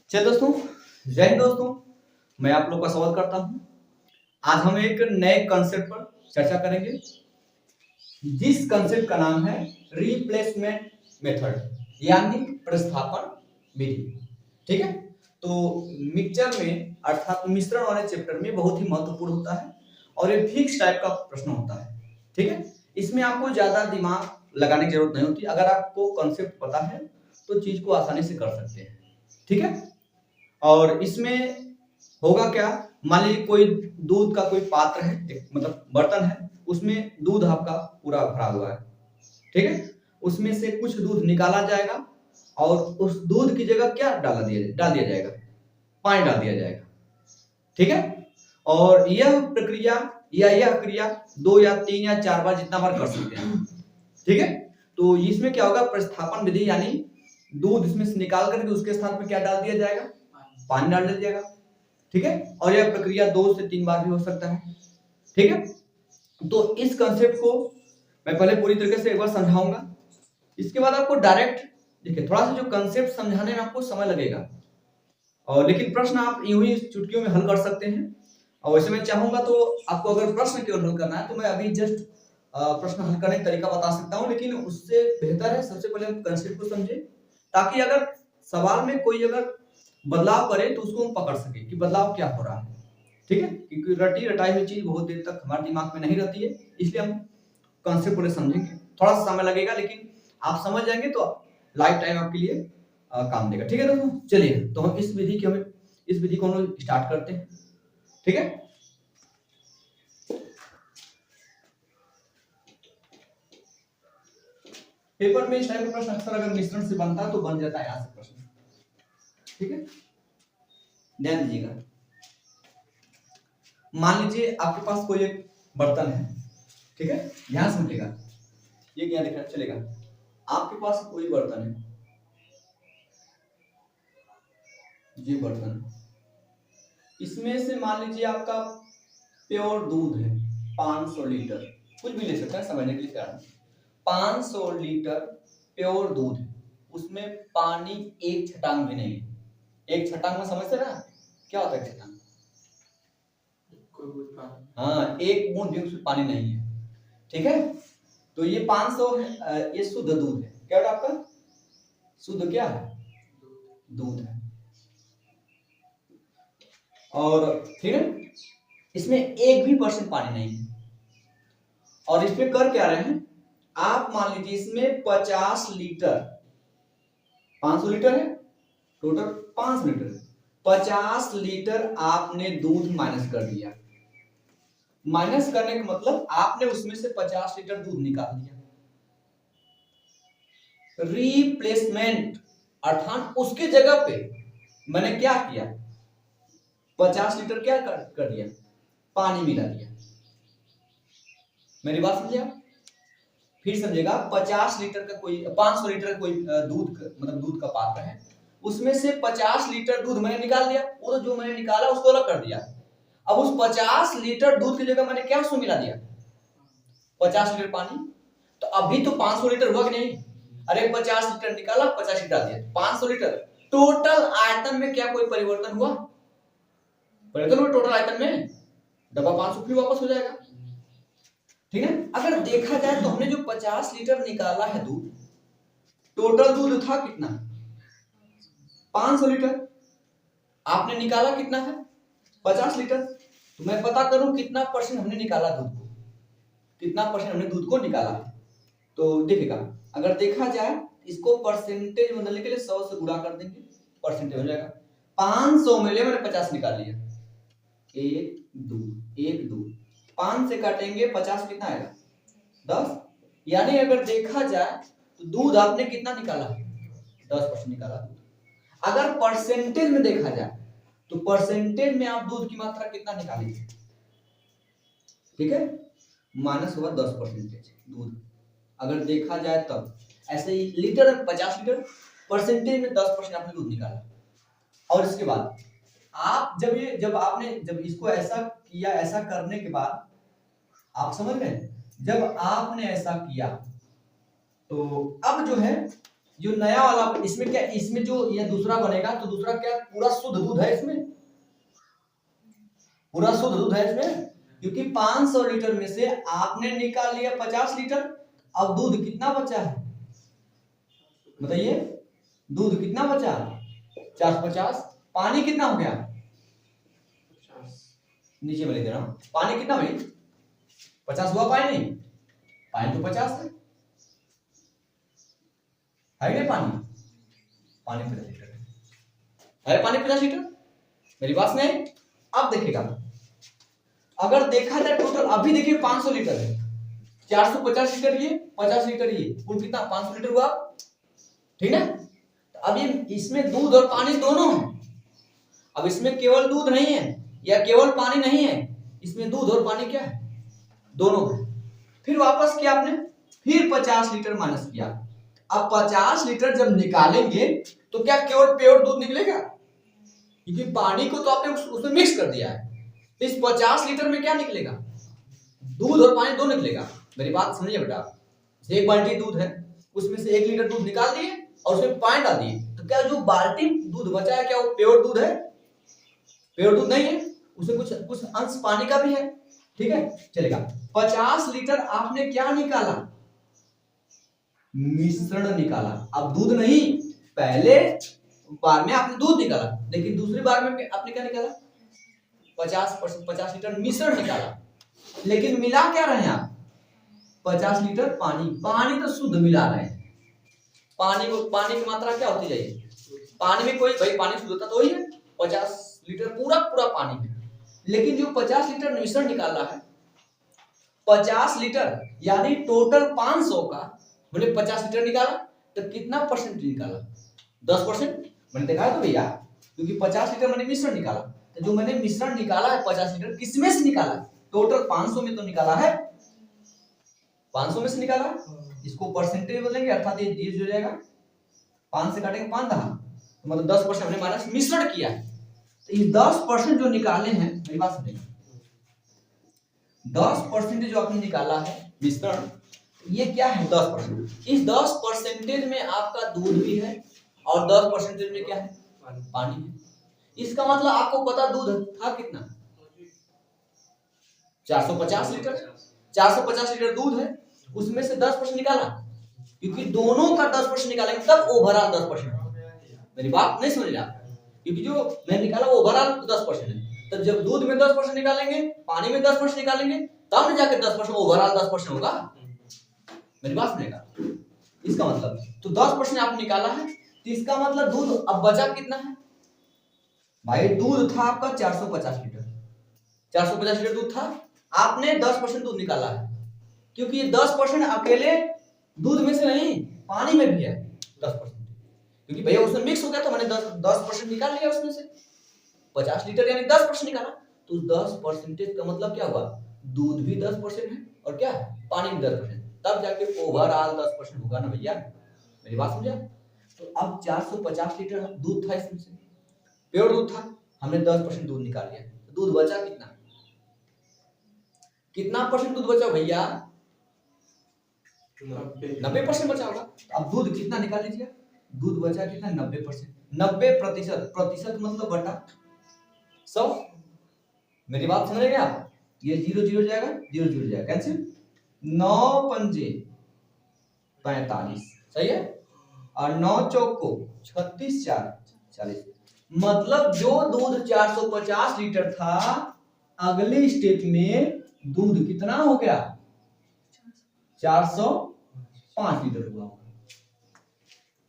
चलिए दोस्तों, जय हिंद दोस्तों। मैं आप लोग का स्वागत करता हूं। आज हम एक नए कॉन्सेप्ट पर चर्चा करेंगे, जिस कॉन्सेप्ट का नाम है रिप्लेसमेंट मेथड, यानी प्रतिस्थापन विधि। ठीक है, तो मिक्सचर में अर्थात मिश्रण वाले चैप्टर में बहुत ही महत्वपूर्ण होता है और ये फिक्स टाइप का प्रश्न होता है। ठीक है, इसमें आपको ज्यादा दिमाग लगाने की जरूरत नहीं होती। अगर आपको कॉन्सेप्ट पता है तो चीज को आसानी से कर सकते हैं। ठीक है, और इसमें होगा क्या, मान लीजिए कोई दूध का कोई पात्र है, मतलब बर्तन है, उसमें दूध आपका पूरा भरा हुआ है। ठीक है, उसमें से कुछ दूध निकाला जाएगा और उस दूध की जगह क्या डाल दिया जाएगा, पानी डाल दिया जाएगा। ठीक है, और यह प्रक्रिया या यह क्रिया 2 या 3 या 4 बार जितना बार कर सकते हैं। ठीक है, तो इसमें क्या होगा, प्रतिस्थापन विधि, यानी दूध इसमें से निकाल करके उसके स्थान पर क्या डाल दिया जाएगा, पानी डाल दिया जाएगा। ठीक है, और यह प्रक्रिया 2 से 3 बार भी हो सकता है। ठीक है, तो इस कंसेप्ट को मैं पहले पूरी तरीके से एक बार समझाऊंगा, इसके बाद आपको डायरेक्ट देखिए, थोड़ा सा जो कंसेप्ट समझाने में आपको समय लगेगा, और लेकिन प्रश्न आप यूं ही चुटकियों में हल कर सकते हैं। और वैसे मैं चाहूंगा तो आपको अगर प्रश्न केवल हल करना है तो मैं अभी जस्ट प्रश्न हल करने का तरीका बता सकता हूं, लेकिन उससे बेहतर है सबसे पहले हम कंसेप्ट को समझें, ताकि अगर सवाल में कोई अगर बदलाव करे तो उसको हम पकड़ सके कि बदलाव क्या हो रहा है। ठीक है, क्योंकि रटी रटाई हुई चीज बहुत देर तक हमारे दिमाग में नहीं रहती है, इसलिए हम कॉन्सेप्ट पूरे समझेंगे। थोड़ा सा समय लगेगा, लेकिन आप समझ जाएंगे तो लाइफ टाइम आपके लिए काम देगा। ठीक है दोस्तों, चलिए तो हम इस विधि को हम लोग स्टार्ट करते हैं। ठीक है, पेपर में इस टाइप का प्रश्न अक्सर अगर मिश्रण से बनता है तो बन जाता है यहाँ से प्रश्न। ठीक है, ध्यान दीजिएगा। मान लीजिए आपके पास कोई एक बर्तन है। ठीक है, ध्यान से समझिएगा, ये क्या दिखा चलेगा। आपके पास कोई बर्तन है, ये बर्तन, इसमें से मान लीजिए आपका प्योर दूध है 500 लीटर, कुछ भी ले सकते हैं समझने के लिए कारण। 500 लीटर प्योर दूध है, उसमें पानी एक छटांग भी नहीं है। एक छटांग में समझते ना क्या होता है छटांग? हाँ, एक बूंद भी उसमें पानी नहीं है। ठीक है, तो ये 500 ये शुद्ध दूध है। क्या होता आपका शुद्ध क्या है, दूध है। और ठीक है, इसमें एक भी % पानी नहीं है। और इसमें कर क्या रहे हैं आप, मान लीजिए इसमें 50 लीटर, 500 लीटर है टोटल, 5 लीटर, 50 लीटर आपने दूध माइनस कर दिया। माइनस करने का मतलब आपने उसमें से 50 लीटर दूध निकाल दिया। रिप्लेसमेंट अर्थात उसके जगह पे मैंने क्या किया, 50 लीटर क्या कर दिया, पानी मिला दिया। मेरी बात समझे आप? फिर समझेगा, 50 लीटर का कोई 500 लीटर का कोई मतलब दूध का पात्र है, उसमें से 50 लीटर दूध मैंने निकाल दिया। वो तो जो मैंने निकाला उसको अलग कर दिया। अब उस 50 लीटर दूध की जगह मैंने क्या सो मिला दिया, 50 लीटर पानी। तो अभी तो 500 लीटर हुआ कि नहीं? अरे 50 लीटर निकाला, 50 लीटर डाल दिया, 500 लीटर। टोटल आयतन में क्या कोई परिवर्तन हुआ? परिवर्तन हुआ टोटल आयतन में, डब्बा 500 फिर वापस हो जाएगा। ठीक है, अगर देखा जाए तो हमने जो 50 लीटर निकाला है दूध, टोटल दूध था कितना, 500 लीटर। आपने निकाला कितना है, 50 लीटर। तो मैं पता करूं कितना % हमने निकाला दूध को, कितना % हमने दूध को निकाला है। तो देखिएगा, अगर देखा जाए इसको परसेंटेज बदलने के लिए 100 से गुणा कर देंगे, परसेंटेज हो जाएगा। 500 में ले मैंने 50 निकाल लिया, 1 2 5 से काटेंगे 50 कितना आएगा, 10। यानी अगर देखा जाए तो दूध आपने कितना निकाला, 10% निकाला दूध। अगर परसेंटेज में देखा जाए तो परसेंटेज में आप दूध की मात्रा कितना निकालेंगे, ठीक है, माइनस होगा 10% दूध। अगर देखा जाए तब ऐसे ही लीटर में 50 लीटर, परसेंटेज में 10% आपने दूध निकाला। और इसके बाद आप जब इसको ऐसा किया, ऐसा करने के बाद आप समझ गए, जब आपने ऐसा किया तो अब जो है जो नया वाला इसमें क्या, इसमें जो ये दूसरा बनेगा तो दूसरा क्या पूरा शुद्ध दूध है, इसमें पूरा शुद्ध दूध है इसमें, क्योंकि 500 लीटर में से आपने निकाल लिया 50 लीटर। अब दूध कितना बचा है बताइए, दूध कितना बचा, 450। पानी कितना हो गया, नीचे में लिख दे रहा हूं, पानी कितना भाई 50 हुआ, पानी नहीं, पानी तो 50 है क्या, पानी 50 लीटर है, पानी 50 लीटर, मेरी बात में। अब देखिएगा, अगर देखा जाए टोटल, अभी देखिए 500 लीटर है, 450 लीटर ये, 50 लीटर ये, कुल कितना 500 लीटर हुआ, ठीक है। तो अब ये इसमें दूध और पानी दोनों है। अब इसमें केवल दूध नहीं है या केवल पानी नहीं है, इसमें दूध और पानी क्या है, दोनों है। फिर वापस किया आपने, फिर 50 लीटर माइनस किया। अब 50 लीटर जब निकालेंगे तो क्या केवल प्योर दूध निकलेगा, क्योंकि पानी को तो आपने उसमें मिक्स कर दिया है। इस 50 लीटर में क्या निकलेगा, दूध और पानी दो निकलेगा। मेरी बात समझिए बेटा, एक बाल्टी दूध है, उसमें से 1 लीटर दूध निकाल दिए और उसमें पानी डाल दिए, तो क्या जो बाल्टी दूध बचा है क्या वो प्योर दूध है, प्योर दूध नहीं है, उसमें कुछ अंश पानी का भी है, ठीक है चलेगा। 50 लीटर आपने क्या निकाला, मिश्रण निकाला। अब दूध नहीं, पहले बार में आपने दूध निकाला, लेकिन दूसरी बार में आपने क्या निकाला, 50 लीटर मिश्रण निकाला। लेकिन मिला क्या रहे हैं आप, 50 लीटर पानी, पानी तो शुद्ध मिला रहे हैं। पानी की मात्रा क्या होती जाएगी, पानी में कोई भाई पानी शुद्ध होता तो वही है, 50 लीटर पूरा पानी है। लेकिन जो 50 लीटर मिश्रण निकाला है, 50 लीटर यानी टोटल 500 का मैंने 50 लीटर निकाला, तो कितना परसेंट निकाला, 10%। मैंने देखा है तो भैया, क्योंकि 50 लीटर मैंने मिश्रण निकाला, तो जो मैंने मिश्रण निकाला है 50 लीटर किसमें से निकाला, टोटल 500 में तो निकाला है, 500 में से निकाला। इसको परसेंटेज बोलेंगे, अर्थात ये 0 हो जाएगा, 5 से काटेंगे 5 दहा, तो मतलब 10% हमने माइनस मिश्रण किया है। तो ये 10% जो निकाले हैं, मेरी बात सुनिए, 10% जो आपने निकाला है मिश्रण, ये क्या है 10%। इस 10% में आपका दूध भी है और 10% में क्या है, पानी है। इसका मतलब आपको पता दूध था कितना, 450 लीटर। 450 लीटर दूध है, उसमें से 10% निकाला, क्योंकि दोनों का 10% निकालेंगे तब ओवरऑल 10%। मेरी बात नहीं समझ रहा, क्योंकि जो मैं निकाला वो ओवरऑल 10% है, तब जब दूध में 10% निकालेंगे, पानी में 10% निकालेंगे, तब जाके 10% ओवरऑल 10% होगा। मेरी बात सुनेगा, इसका मतलब तो 10% आपने निकाला है, तो इसका मतलब दूध अब बचा कितना है भाई, दूध था आपका 450 लीटर, 450 लीटर दूध था, आपने 10% दूध निकाला है, क्योंकि ये 10% अकेले दूध में से नहीं, पानी में भी है 10%, क्योंकि भैया उसमें मिक्स हो गया, तो मैंने 10% निकाल लिया उसमें से, 50 लीटर यानी 10% निकाला, तो 10% का मतलब क्या हुआ, दूध भी 10% है और क्या है, पानी भी 10%, तब जाके ओवरऑल 10% होगा ना भैया। मेरी बात समझा। तो अब 450 लीटर दूध था, इसमें से प्योर दूध था, हमने 10% दूध निकाल लिया, दूध बचा कितना, कितना परसेंट दूध बचा भैया, 90% बचा होगा। अब दूध कितना निकाल लीजिए, दूध बचा कितना, 90%। 90% प्रतिशत मतलब बटा 100। मेरी बात समझ रहे आप, ये 0 0 जाएगा, 0 0 जाएगा, कैंसिल, 9 पंजे 45, सही है, और 9 चौक को 36 4 40। मतलब जो दूध 450 लीटर था, अगले स्टेप में दूध कितना हो गया, 405 लीटर हुआ,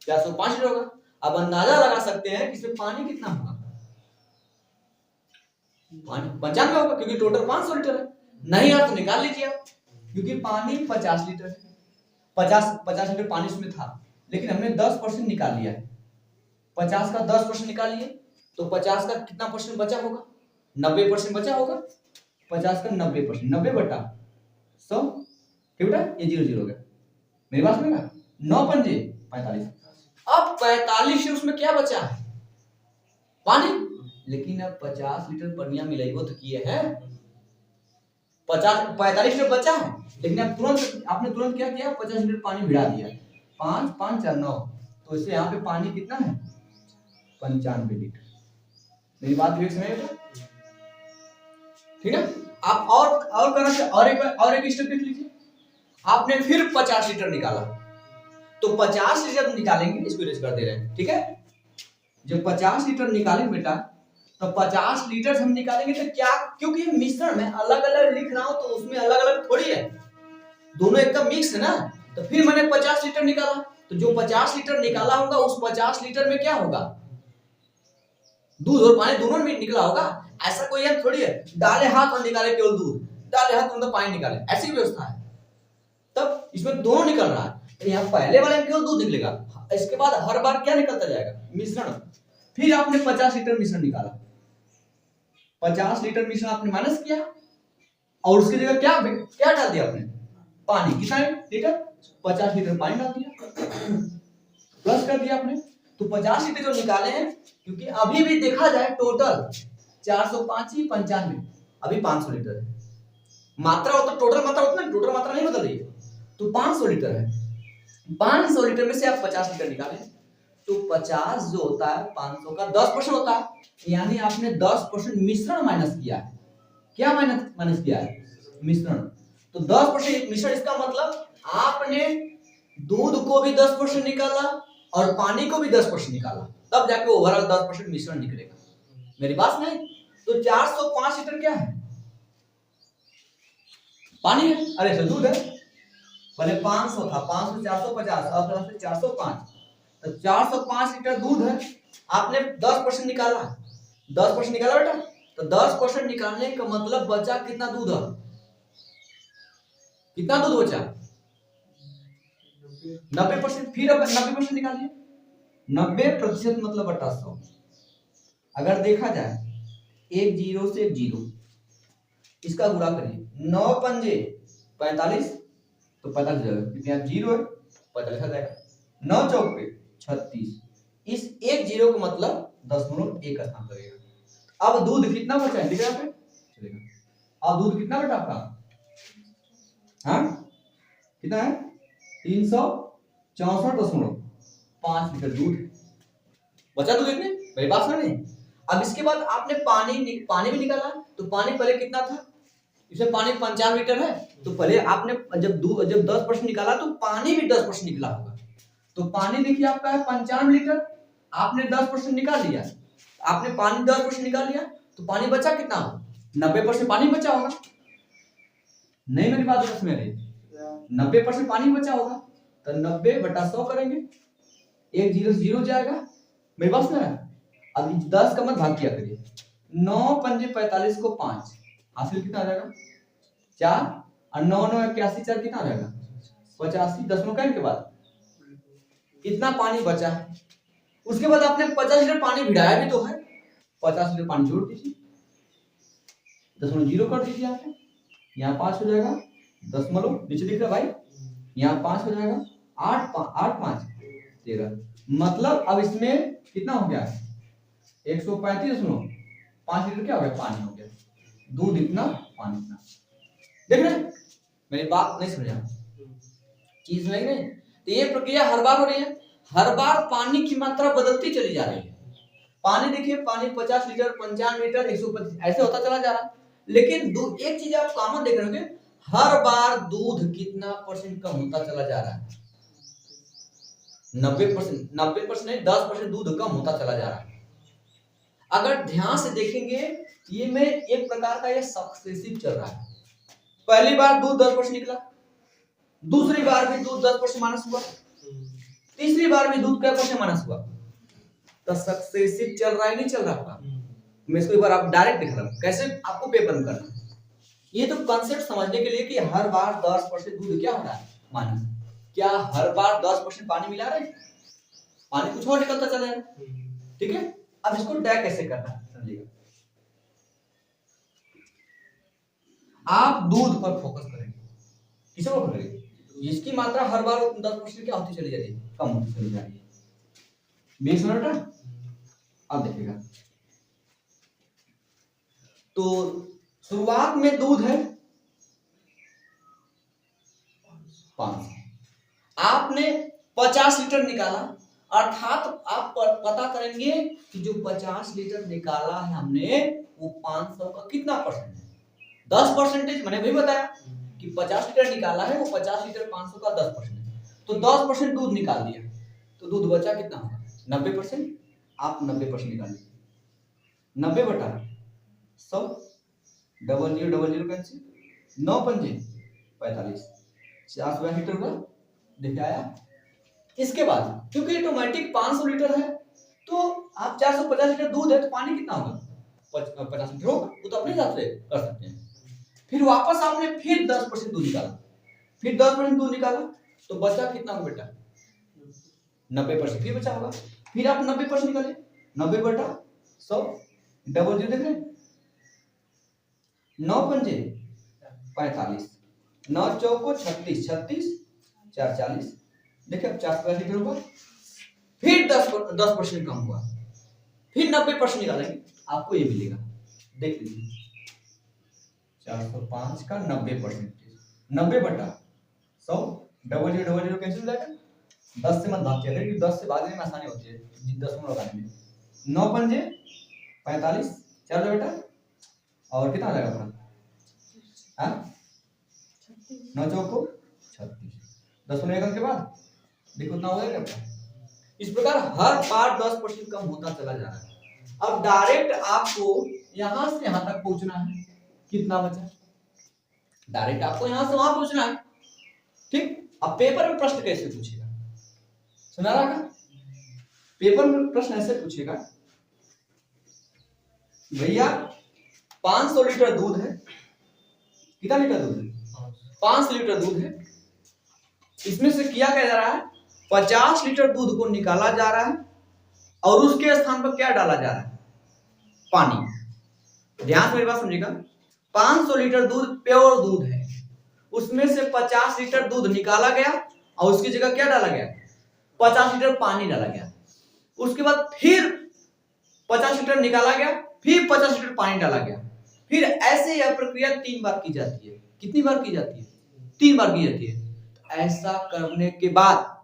405 लीटर होगा। अब अंदाजा लगा सकते हैं कि इसमें पानी कितना होगा, पानी 95 होगा, क्योंकि टोटल 500 लीटर है। नहीं यार तो निकाल लीजिए आप, क्योंकि पानी 50 लीटर है, 50 लीटर पानी उसमें था, लेकिन हमने 10% निकाल लिया है, 50 का 10% निकाल लिए, तो 50 का कितना परसेंट बचा होगा, 90% बचा होगा। 50 का 90%, 90 बटा 100, ठीक बेटा, ये 0 0 हो गया। मेरी बात सुनेगा, 9 पंजे 45। अब 45 उसमें क्या बचा है, पानी, लेकिन अब 50 लीटर पनिया मिलेगा तो किए हैं, 45 लीटर बचा है, लेकिन अब आपने तुरंत क्या किया, 50 लीटर पानी भिड़ा दिया, 5 5 4 9, तो इसे यहाँ पे पानी कितना है 95 लीटर। मेरी बात विवेक समझ में? ठीक है। आप और करना और एक स्टेप देख लीजिए। आपने फिर 50 लीटर निकाला, तो 50 लीटर निकालेंगे, इसको इरेज कर दे रहे हैं, ठीक है। जब 50 लीटर निकालेंगे बेटा, तो 50 लीटर हम निकालेंगे तो क्या, क्योंकि मिश्रण में अलग अलग लिख रहा हूं तो उसमें अलग अलग थोड़ी है, दोनों एकदम मिक्स है ना। तो फिर मैंने 50 लीटर निकाला, तो जो 50 लीटर निकाला होगा उस 50 लीटर में क्या होगा, दूध और पानी दोनों में निकला होगा। ऐसा कोई है थोड़ी है डाले हाथ और निकाले केवल दूध, डाले हाथ और पानी निकाले, ऐसी व्यवस्था है। तब इसमें दोनों निकल रहा है, तो यहाँ पहले वाले में केवल दूध निकलेगा, इसके बाद हर बार क्या निकलता जाएगा, मिश्रण। फिर आपने 50 लीटर मिश्रण निकाला, 50 लीटर मिश्रण आपने माइनस किया और उसकी जगह क्या क्या डाल दिया आपने, पानी। कितना लीटर, 50 लीटर पानी डाल दिया, प्लस कर दिया आपने। तो 50 लीटर जो निकाले हैं, क्योंकि अभी भी देखा जाए टोटल 405 ही 95, अभी 500 लीटर है मात्रा हो, तो टोटल मात्रा उतना, टोटल मात्रा नहीं बदल रही है, तो 500 लीटर है। 500 लीटर में से आप 50 लीटर निकालें, तो 50 जो होता है 500 का 10% होता है, यानी आपने 10% मिश्रण माइनस किया है। क्या माइनस किया है, मिश्रण। तो 10% मिश्रण, इसका मतलब आपने दूध को भी 10% निकाला और पानी को भी 10% निकाला, तब जाके ओवरऑल 10% मिश्रण निकलेगा। मेरी बात नहीं? तो 405 लीटर क्या है, पानी है, अरे दूध है। पहले 500 था, 500 450, अब 405, तो 405 लीटर दूध है। आपने 10% निकाला, 10% निकाला बेटा, तो 10% निकालने का मतलब बचा कितना दूध है, कितना दूध बचा 90%। फिर अब 90% निकालिए, 90% मतलब बटा 100। अगर देखा जाए एक जीरो से एक जीरो, इसका गुणा करिए, 9 पंजे 45, तो 45 जाएगा, कितना जीरो है 45 आ जाएगा, 9 चौक पे 36, इस एक जीरो को मतलब 10.1 स्थान लगेगा। अब दूध कितना बचा है, लिखा पे चलेगा। अब दूध कितना बेटा आपका, हाँ कितना है 364.5 लीटर दूध बचा, दूध इतने, मेरी बात सुनिए। अब इसके बाद आपने पानी भी निकाला, तो पानी पहले कितना था, इसमें पानी 95 लीटर है, तो पहले आपने जब 10% निकाला तो पानी भी 10% निकला होगा। तो पानी देखिए आपका है 95 लीटर, आपने 10% निकाल लिया, आपने पानी 10% निकाल लिया, तो पानी बचा कितना, 90% पानी बचा होगा। नहीं, मेरी बात समझ में 90% पानी बचा होगा, तो 90/100 करेंगे, एक जीरो जीरो जाएगा, मेरी बात सुन रहा है। अब 10 का मत भाग किया करिए, 9 पंजे 45 को 5 हासिल कितना आ जाएगा 4, और 9 9 81 4 कितना आ जाएगा 85, 10 करने के बाद कितना पानी बचा है। उसके बाद आपने 50 लीटर पानी भिड़ाया भी तो है, 50 लीटर पानी जोड़ दीजिए, 0.0 कर दीजिए, आपने यहाँ 5 हो जाएगा, दशमलव नीचे दिख रहा भाई, यहाँ 5 हो जाएगा, 8 5 13, मतलब अब इसमें कितना हो गया 135.5 लीटर क्या हो गया, पानी हो गया, दूध इतना पानी इतना। देख रहे मेरी बात नहीं समझा, चीज नहीं नहीं। तो ये प्रक्रिया हर बार हो रही है, हर बार पानी की मात्रा बदलती चली जा रही है। पानी देखिए, पानी 50 लीटर 95 लीटर 125 ऐसे होता चला जा रहा, लेकिन एक चीज आप कॉमन देख रहे होंगे, हर बार दूध कितना % कम होता चला जा रहा है, 90% नहीं 10% दूध कम होता चला जा रहा है। अगर ध्यान से देखेंगे, ये में एक प्रकार का ये सक्सेसिव चल रहा है। पहली बार दूध 10% निकला, दूसरी बार भी दूध 10% माइनस हुआ, तीसरी बार भी दूध क्या % माइनस हुआ, तो सक्सेसिव चल रहा है, नहीं चल रहा आपका। मैं इसको एक बार आप डायरेक्ट दिख रहा हूं, कैसे आपको पेपर में करना। ये तो कॉन्सेप्ट समझने के लिए कि हर बार 10% दूध क्या हो रहा है माइनस, क्या हर बार 10% पानी मिला रहे, पानी कुछ और निकलता चला जाए, ठीक है। अब इसको टैग कैसे करना है समझिएगा, आप दूध पर फोकस करेंगे, किसे फोकस करेंगे, जिसकी मात्रा हर बार 10% क्या होती चली जा रही है, कम होती चली जा रही है। 20 मिनट अब देखिएगा, तो शुरुआत में दूध है 500, आपने 50 लीटर निकाला, अर्थात आप पता करेंगे कि जो 50 लीटर निकाला है हमने वो 500 का कितना परसेंट है। 10%, मैंने भी बताया कि 50 लीटर निकाला है वो 50 लीटर 500 का 10% है, तो 10% दूध निकाल दिया, तो दूध बचा कितना होगा 90%। आप 90% निकाल लीजिए, 90 बटा 100, डबल जीरो कैंसिल, 9 पंजे 45, 400 लीटर हुआ, देखिए आया। इसके बाद क्योंकि ऑटोमेटिक 500 लीटर है तो आप 450 लीटर दूध है तो पानी कितना होगा 50 लीटर होगा, वो तो अपने हिसाब से कर सकते हैं। फिर वापस आपने फिर 10% दूध निकाला, फिर 10% दूध निकाला तो बचा कितना होगा बेटा 90%, फिर बचा होगा, फिर आप 90% निकाले, 90 बटा 100, डबल जीरो देख रहे हैं, 9 पंजे 45, 9 चौको 36, 36 4 40, देखिए अब 450 लीटर हुआ, फिर 10% कम हुआ, फिर 90% निकालेंगे आपको ये मिलेगा, देख लीजिए 405 का 90%, 90 बटा 100, डबल जीरो कैंसिल हो जाएगा, 10 से मत भाग जाए क्योंकि 10 से भागने में आसानी होती है, 10 में लगाने में, 9 पंजे 45, चलो बेटा और कितना आ जाएगा अपना, हाँ 9 चौको 36, 10 एकम के बाद देखो कितना हो जाएगा। इस प्रकार हर बार 10% कम होता चला जा रहा है। अब डायरेक्ट आपको यहां से यहां तक पहुंचना है, कितना बचा, डायरेक्ट आपको यहां से वहां पहुंचना है, ठीक। अब पेपर में प्रश्न कैसे पूछेगा, सुना रहा का पेपर में प्रश्न ऐसे पूछेगा, भैया 500 लीटर दूध है, कितना लीटर दूध है 500 लीटर दूध है, इसमें से किया क्या जा रहा है 50 लीटर दूध को निकाला जा रहा है और उसके स्थान पर क्या डाला जा रहा है पानी। ध्यान से मेरी बात समझिएगा, 500 लीटर दूध प्योर दूध है, उसमें से 50 लीटर दूध निकाला गया और उसकी जगह क्या डाला गया 50 लीटर पानी डाला गया, उसके बाद फिर 50 लीटर निकाला गया, फिर 50 लीटर पानी डाला गया, फिर ऐसे यह प्रक्रिया 3 बार की जाती है। कितनी बार की जाती है 3 बार की जाती है। ऐसा करने के बाद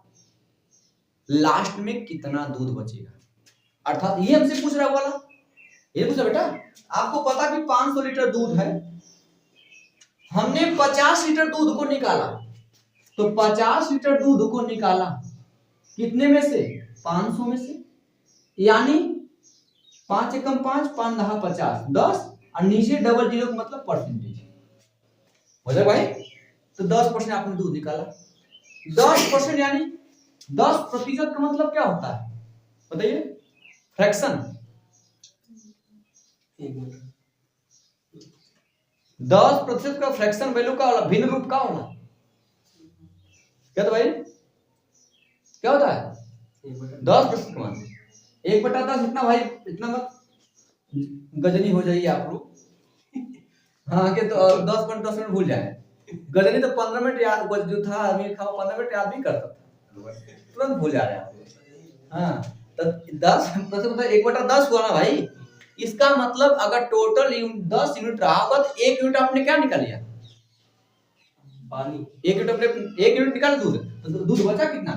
लास्ट में कितना दूध बचेगा, अर्थात ये हमसे पूछ रहा वाला, ये पूछा बेटा आपको पता कि 500 लीटर दूध है, हमने 50 लीटर दूध को निकाला, तो 50 लीटर दूध को निकाला कितने में से 500 में से, यानी 5 एकम 5, 5 दहा 50, 10 और नीचे डबल जीरो का मतलब परसेंटेज हो जाए भाई, तो 10% आपने दूध निकाला, 10% यानी 10% का मतलब क्या होता है बताइए, फ्रैक्शन, 10% का फ्रैक्शन वैल्यू का होला, भिन्न रूप का होला, क्या तो भाई क्या होता है 10% का मान 1/10, इतना भाई इतना मत गजनी हो जाइए आप लोग, हाँ के तो 10 मिनट भूल जाए, गजनी तो 15 मिनट याद, जो था आदमी खाओ 15 मिनट याद भी करता था, तुरंत भूल जा रहे हैं आप। हाँ तो 10% 1/10 हुआ ना भाई, इसका मतलब अगर टोटल 10 यूनिट रहा होगा तो 1 यूनिट आपने क्या निकाल लिया पानी, 1 यूनिट अपने 1 यूनिट निकाल दूध, तो दूध बचा कितना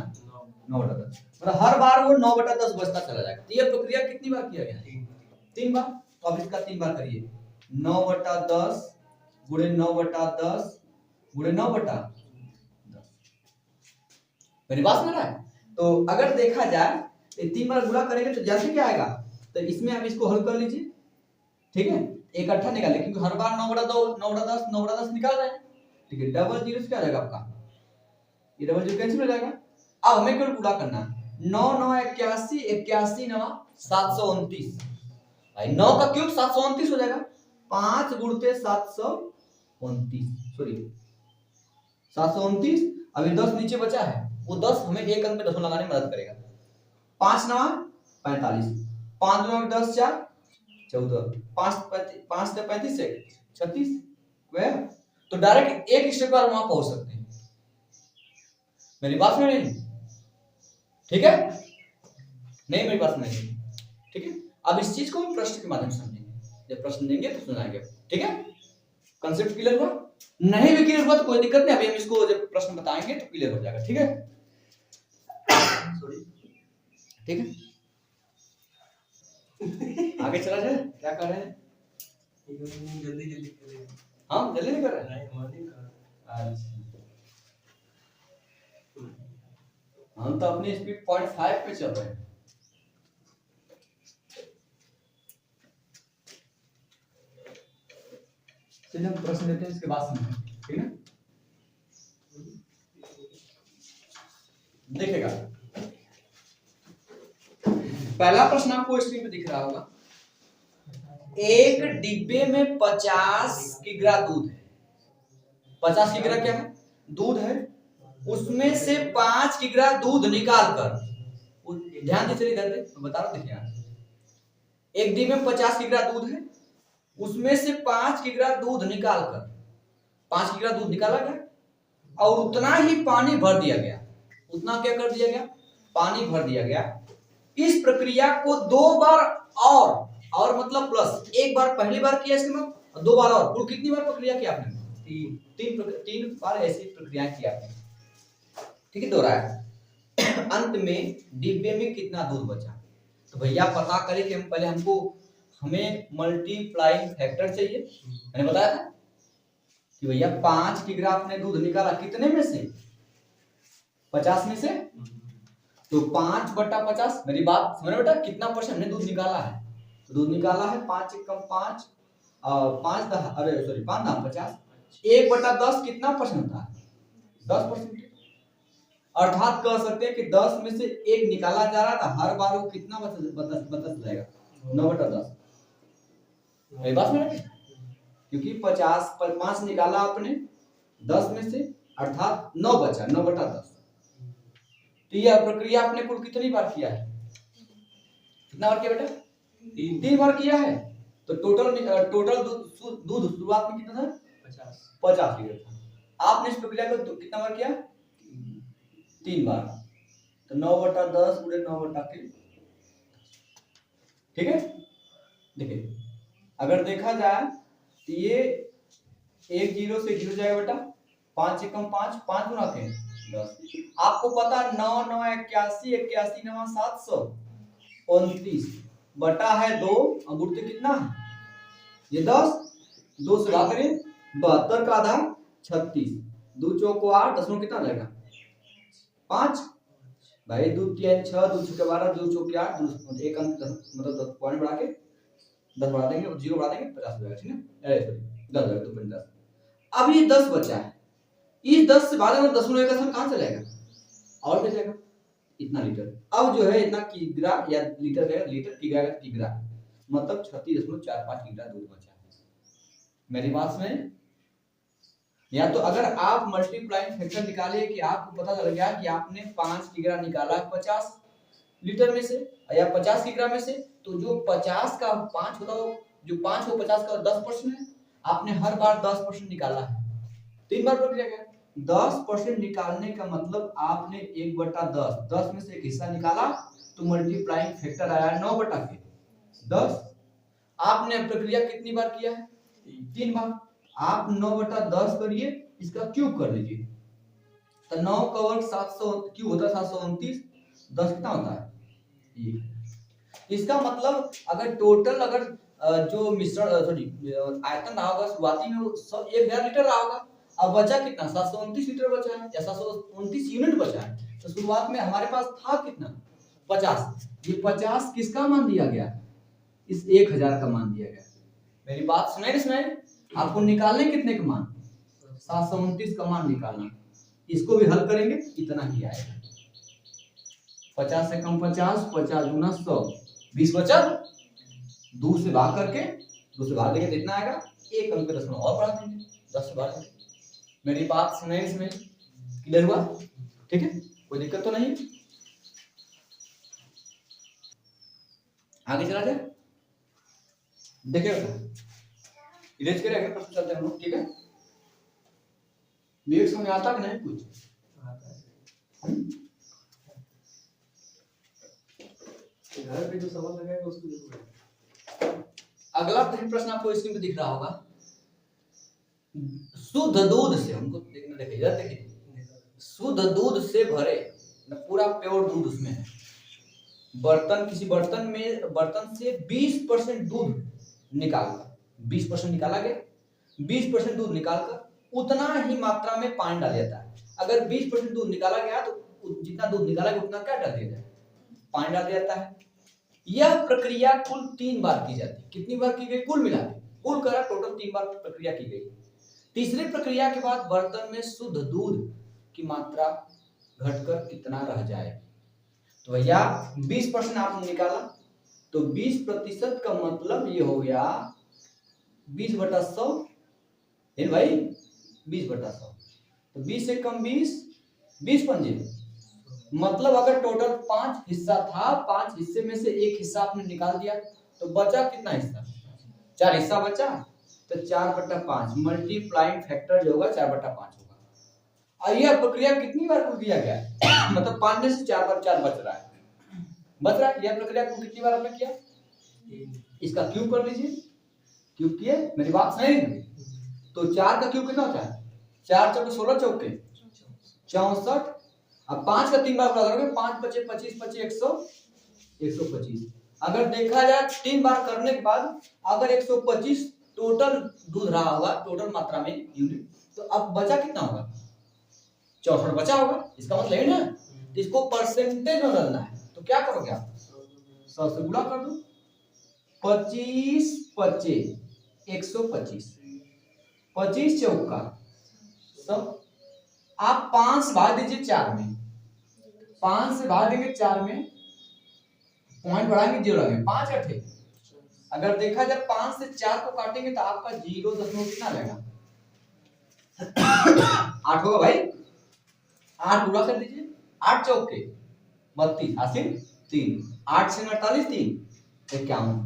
9/10, मतलब हर बार वो 9/10 बचता चला जाएगा। तो ये प्रक्रिया कितनी बार किया गया 3 बार, तो अब इसका 3 बार करिए, 9/10 गुणे 9/10 गुणे 9/10, मेरी बात समझ रहा है। तो अगर देखा जाए 3 बार गुणा करेंगे तो जैसे क्या आएगा, तो इसमें आप इसको हल कर लीजिए, ठीक है, इकट्ठा निकालें क्योंकि हर बार 9/10 9/10 निकाल रहे हैं, ठीक है, डबल जीरो से क्या आ जाएगा आपका, ये डबल जीरो कैंसिल हो जाएगा। अब हमें केवल गुणा करना है, 9 9 81 81 9 729, भाई 9 का क्यूब 729 हो जाएगा, 5 गुणते 729, सॉरी 729, अभी 10 नीचे बचा है, वो 10 हमें एक अंक में दशमलव लगाने में मदद करेगा, 5 9 45, 5 9 10 4 14, 5 से 35 से 36, तो डायरेक्ट एक स्टेप पर वहां पहुंच सकते हैं, मेरी बात में नहीं, ठीक है, नहीं मेरी बात नहीं, ठीक है। अब इस चीज को हम प्रश्न के माध्यम से समझेंगे, जब प्रश्न देंगे तो सुनाएंगे, ठीक है, कंसेप्ट क्लियर हुआ, नहीं भी क्लियर हुआ तो कोई दिक्कत नहीं, अभी हम इसको जब प्रश्न बताएंगे तो क्लियर हो जाएगा, ठीक है। सॉरी ठीक है, आगे चला जाए। क्या कर रहे हैं? जल्दी जल्दी करें। हम जल्दी नहीं कर रहे हैं। नहीं मॉर्निंग कर। अच्छा, हम तो अपनी स्पीड 0.5 पे चल रहे हैं। चलिए हम प्रश्न लेते हैं, इसके बाद सुनिए, ठीक है? देखेगा, पहला प्रश्न आपको स्क्रीन पे दिख रहा होगा। एक डिब्बे में 50 किग्रा दूध है। 50 किग्रा क्या है? दूध है। उसमें से 5 किग्रा दूध निकाल कर, ध्यान दीजिए इधर पे बता रहा हूं, देखिए यहाँ एक डिब्बे में 50 किग्रा दूध है, उसमें से 5 किग्रा दूध निकाल कर, 5 किग्रा दूध निकाला गया और उतना ही पानी भर दिया गया। उतना क्या कर दिया गया? पानी भर दिया गया। इस प्रक्रिया को 2 बार और मतलब प्लस, एक बार पहली बार किया इसके बाद 2 बार और, कुल कितनी बार प्रक्रिया की आपने? तीन बार ऐसी प्रक्रियाएं की आपने, ठीक है? दोहराया। अंत में डिब्बे में कितना दूध बचा? तो भैया पता करें कि हमें मल्टीप्लाइंग फैक्टर चाहिए। मैंने बताया था कि भैया 5 किग्रा आपने दूध निकाला, कितने में से? 50 में से। तो 5/50, मेरी बात समझ बेटा, कितना परसेंट हमने दूध निकाला है? दूध निकाला है 5 एकम 5, 5 अरे सॉरी 5 दाम 50, 1/10 कितना परसेंट होता है? 10%। अर्थात कह सकते हैं कि 10 में से 1 निकाला जा रहा था, हर बार वो कितना बता जाएगा? 9/10। मेरी बात समझ रहे? क्योंकि 50 पर 5 निकाला आपने 10 में से, अर्थात 9 बचा, 9/10। तो यह प्रक्रिया आपने कुल कितनी बार किया है? कितना बार किया बेटा? 3 बार किया है। तो टोटल दूध शुरुआत में कितना था? 50 लीटर था। आपने इस प्रक्रिया को कितना बार किया? 3 बार। तो 9/10 गुणे 9/3, ठीक है? देखिए, अगर देखा जाए तो ये 1 0 से 0 जाएगा बेटा, 5 एकम 5, 5 गुना के 10। आपको पता 9 9 81, 81 9 729 बटा है 2, और गुणते कितना है? ये 10, 2 से भाग करें, 72 का आधा 36, 2 चौको 8, 10 में कितना जाएगा? 5 भाई, 2 3 6, 2 चौके 12, 2 चौके 8, एक अंक मतलब 10 पॉइंट बढ़ा के 10 बढ़ा देंगे और 0 बढ़ा देंगे, 50 हो जाएगा, ठीक है? सॉरी 10 हो जाएगा, 2.10। अब ये 10 बचा है, इस 10 से भागे 10 में का सर कहां से जाएगा? और क्या जाएगा? इतना लीटर। अब जो है इतना किग्रा या लीटर है, लीटर किग्रा का किग्रा मतलब 36.45 किग्रा दूध बचा है। मेरी बात सुने? या तो अगर आप मल्टीप्लाइंग फैक्टर निकालिए कि आपको पता चल गया कि आपने 5 किग्रा निकाला 50 लीटर में से या 50 किग्रा में से, तो जो 50 का 5 होता है, जो 5 हो 50 का 10% है, आपने हर बार 10% निकाला है। 3 बार प्रक्रिया क्या? 10% निकालने का मतलब आपने 1/10, 10 में से एक हिस्सा निकाला, तो मल्टीप्लाइंग फैक्टर आया 9/10। आपने प्रक्रिया कितनी बार किया है? 3 बार। आप 9/10 करिए, इसका क्यूब कर लीजिए, तो 9 का वर्ग 700 क्यूब होता है 729, 10 कितना होता है? इसका मतलब अगर टोटल जो मिश्रण सॉरी आयतन रहा होगा शुरुआती में 1000 लीटर रहा होगा, अब बचा कितना? 729 लीटर बचा है या 729 यूनिट बचा है। तो शुरुआत में हमारे पास था कितना? 50। ये 50 किसका मान दिया गया? इस 1000 का मान दिया गया। मेरी बात सुनाई? आपको निकालने कितने का मान? 729 का मान निकालना। इसको भी हल करेंगे, इतना ही आएगा। 50 से कम 50, 50 गुना 100, 20 बचा। 2 से भाग करके, 2 से भाग देंगे तो इतना आएगा, एक अंक 10 और बढ़ा देंगे, 10 से भाग देंगे। मेरी बात सुने? इसमें क्लियर हुआ? ठीक है, कोई दिक्कत तो नहीं? आगे चला जाए, देखिए इरेज करें, आगे प्रश्न चलते हैं हम लोग, ठीक है? विवेक समझ आता कि नहीं? कुछ घर पे जो सवाल लगाएगा उसको जरूर। अगला प्रश्न आपको स्क्रीन पे दिख रहा होगा। शुद्ध दूध से, हमको देखना, देखिए शुद्ध दूध से भरे, पूरा प्योर दूध उसमें है, बर्तन से 20% दूध निकालकर 20% निकाला गया, 20% दूध निकालकर उतना ही मात्रा में पानी डाल देता है। अगर 20% दूध निकाला गया तो जितना दूध निकाला गया उतना क्या डाल दिया जाए, पानी डाल दिया जाता है। यह प्रक्रिया कुल 3 बार की जाती है। कितनी बार की गई? कुल मिला के कुल करा टोटल 3 बार प्रक्रिया की गई। तीसरी प्रक्रिया के बाद बर्तन में शुद्ध दूध की मात्रा घटकर कितना रह जाए? तो भैया 20% आपने निकाला तो 20% का मतलब ये हो गया 20/100 है भाई, 20/100 तो 20 से कम 20 पंजे, मतलब अगर टोटल 5 हिस्सा था, 5 हिस्से में से एक हिस्सा आपने निकाल दिया तो बचा कितना हिस्सा? 4 हिस्सा बचा, तो 4/5 मल्टीप्लाइंग फैक्टर जो होगा 4/5 होगा। और यह प्रक्रिया कितनी बार कुल किया गया? मतलब 5 में से 4 बार 4 बच रहा है। यह प्रक्रिया को कितनी बार आपने किया? इसका क्यूब कर लीजिए, क्यूब किए, मेरी बात सही है? तो 4 का क्यूब कितना होता है? 4 चौके 16 चौके 64। अब 5 का 3 बार गुणा करोगे, 5 बचे 25 25 125। अगर देखा जाए 3 बार करने के बाद अगर 125 टोटल दूध रहा होगा, टोटल मात्रा में यूनिट, तो अब बचा कितना होगा? 64 बचा होगा। इसका मतलब है ना, तो इसको परसेंटेज में बदलना है तो क्या करोगे आप? 100 से गुणा कर दो, 25 25 125, 25 चौका 100। आप 5 से भाग दीजिए 4 में, 5 से भाग देंगे 4 में, पॉइंट बढ़ाएंगे 0 लगेंगे, 5 8। अगर देखा जाए 5 से 4 को काटेंगे तो आपका 0 दशमलव कितना रहेगा? 8 होगा भाई। 8 गुणा कर दीजिए, 8 चौके 32 हासिल 3, 8 से 48 3 51,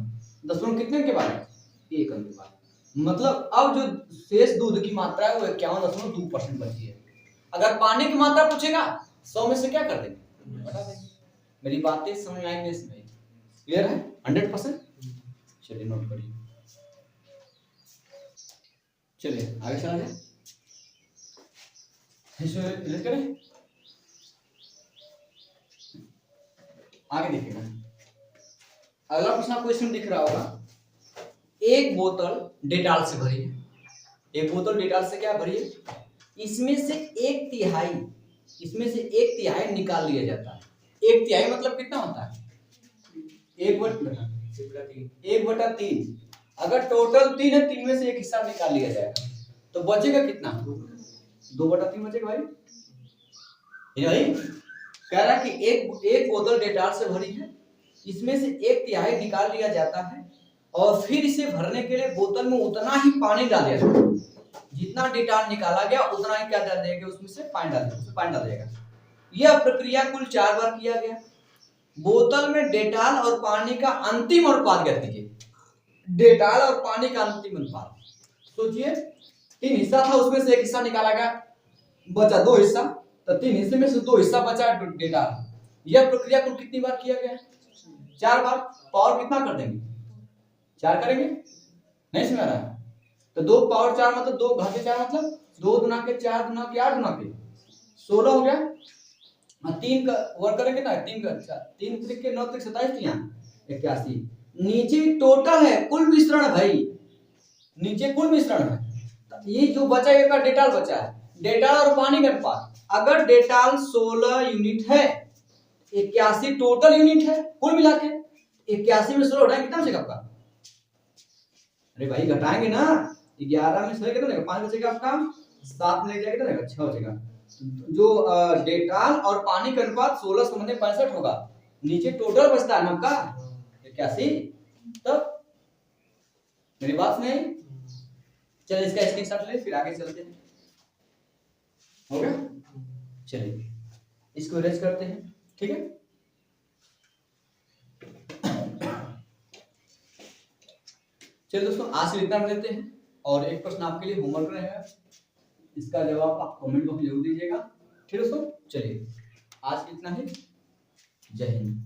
दशमलव कितने के बाद? 1 अंक के बाद। मतलब अब जो शेष दूध की मात्रा है वो 51.2% बची है। अगर पानी की मात्रा पूछेगा 100 में से क्या कर देंगे? बता देंगे। मेरी बातें समझ आएंगे इसमें? क्लियर है? 100%। चलिए नोट करिए, चलिए आगे चला जाए। क्लियर करें, आगे देखिएगा। अगला प्रश्न आपको इसमें दिख रहा होगा, एक बोतल डेटॉल से भरी है। एक बोतल डेटॉल से क्या भरी है? इसमें से 1/3 निकाल लिया जाता है। 1/3 मतलब कितना होता है? 1/3। अगर टोटल 3 है, 3 में से एक हिस्सा निकाल लिया जाएगा तो बचेगा कितना? 2/3 बचेगा भाई। भाई कह रहा है कि एक बोतल डेटॉल से भरी है, इसमें से 1/3 निकाल लिया जाता है और फिर इसे भरने के लिए बोतल में उतना ही पानी डाल दिया जाता है। जितना डेटॉल निकाला गया उतना ही क्या डाल देगा? उसमें से पानी डाल देगा। यह प्रक्रिया कुल 4 बार किया गया। बोतल में डेटॉल और पानी का अंतिम अनुपात ज्ञात कीजिए। डेटॉल और पानी का अंतिम अनुपात सोचिए, 3 हिस्सा था, उसमें से एक हिस्सा निकाला गया, बचा 2 हिस्सा, तो 3 हिस्से में से 2 हिस्सा बचा डेटॉल। यह प्रक्रिया कुल कितनी बार किया गया? 4 बार। पावर कितना कर देंगे? 4 करेंगे? नहीं समझ रहा है? तो 2 पावर 4 मतलब 2 घाते 4 मतलब 2 गुना के 4 गुना के 8 गुना के 16 हो गया। 3 का वर्क करेंगे ना, 3 का 3 त्रिक के 9 त्रिक 27 यहाँ 81। नीचे टोटल है, कुल मिश्रण है भाई, नीचे कुल मिश्रण है। तो ये जो बचा ये का डेटॉल बचा है, डेटॉल और पानी का अनुपात। अगर डेटॉल 16 यूनिट है, 81 टोटल यूनिट है कुल मिला के, 81 में 16 उठाएंगे कितना बचेगा आपका? अरे भाई घटाएंगे ना, 11 में 6 कितना बचेगा? 5 बचेगा आपका, 7 में ले जाएगा कितना बचेगा? 6 बचेगा। जो डेटॉल और पानी का अनुपात 16 से 65 होगा। नीचे टोटल बचता है ना आपका 81। तब मेरी बात नहीं? चलिए इसका स्क्रीनशॉट ले, फिर आगे चलते हैं। हो गया? चलिए इसको इरेज करते हैं, ठीक है? चलिए दोस्तों आज से इतना लेते हैं, और एक प्रश्न आपके लिए होमवर्क रहेगा, इसका जवाब आप कमेंट बॉक्स में जरूर दीजिएगा। ठीक है दोस्तों, चलिए आज इतना ही। जय हिंद।